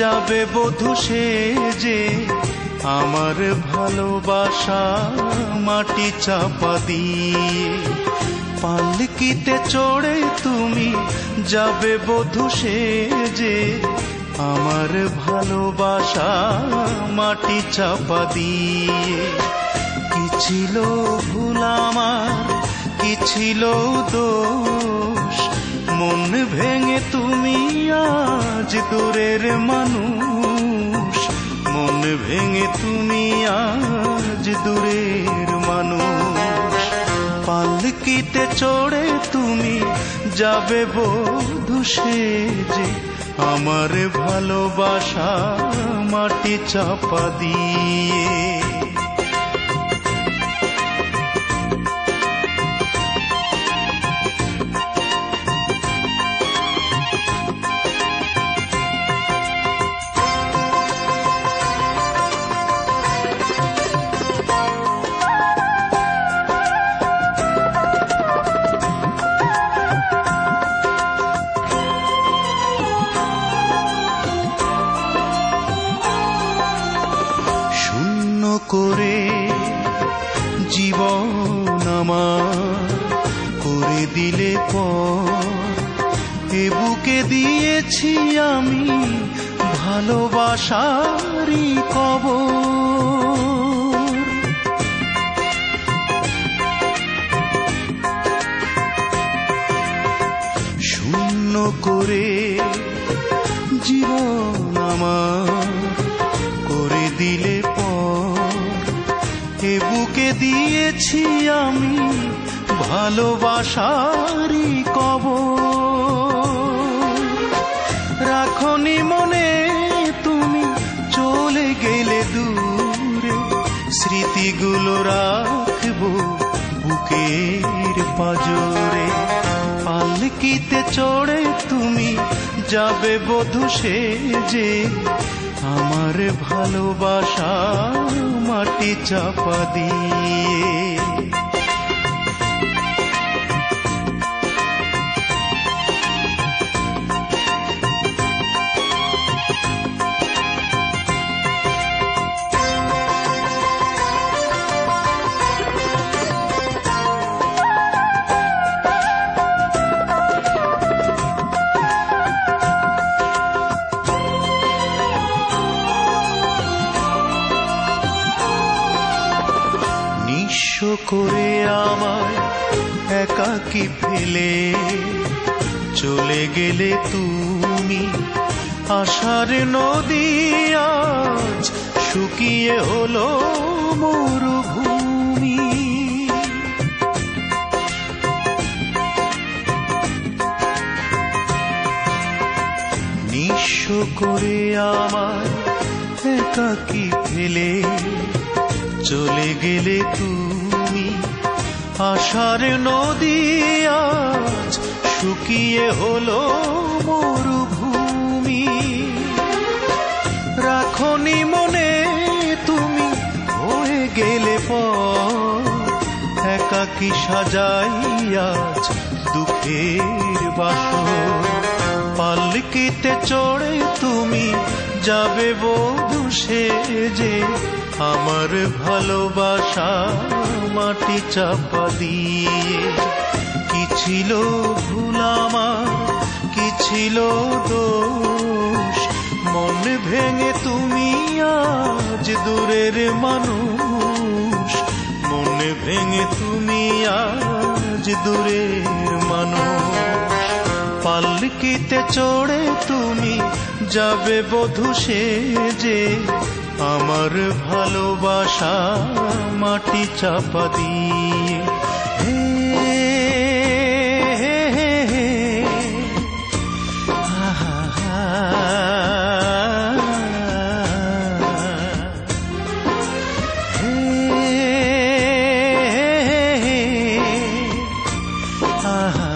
যাবে বধূ সেজে আমার ভালোবাসা মাটি চাপা দিয়ে। পালকিতে চড়ে তুমি যাবে বধূ সেজে আমার ভালোবাসা মাটি চাপা দিয়ে। কি ছিল ভুল আমার, কি ছিল দোষ, মন ভেঙে তুমি আজ দূরের মানুষ। মন ভেঙে তুমি আজ দূরের মানুষ। পালকিতে চড়ে তুমি যাবে বধূ সেজে আমার ভালোবাসা মাটি চাপা দিয়ে। করে জীবন আমার করে দিলে পর, এ বুকে দিয়েছি আমি ভালোবাসারই কবর। শূন্য করে জীবন আমার করে দিলে এ বুকে দিয়েছি আমি ভালোবাসারই কবর। রাখনি মনে তুমি চলে গেলে দূরে, স্মৃতিগুলো রাখবো বুকের পাজরে। পালকিতে চড়ে তুমি যাবে বধূ সেজে আমার ভালোবাসা মাটি চাপা দিয়ে। করে আমায় একাকী ফেলে চলে গেলে তুমি, আশার নদী আজ শুকিয়ে হলো মরুভূমি। নিঃস্ব করে আমায় একাকী ফেলে চলে গেলে তুমি, আশার নদী আজ শুকিয়ে হলো মরুভূমি। রাখনি মনে তুমি হয়ে গেলে পর, একাকী সাজাই আজ দুঃখের বাসর। পালকিতে চড়ে তুমি যাবে বধূ সেজে আমার ভালোবাসা মাটি চাপা দিয়ে। কি ছিল ভুল আমার, কি ছিল দোষ, মন ভেঙে তুমি আজ দূরের মানুষ। মন ভেঙে তুমি আজ দূরের মানুষ। পালকিতে চড়ে তুমি যাবে বধূ সেজে আমার ভালোবাসা মাটি চাপা দিয়ে। আহা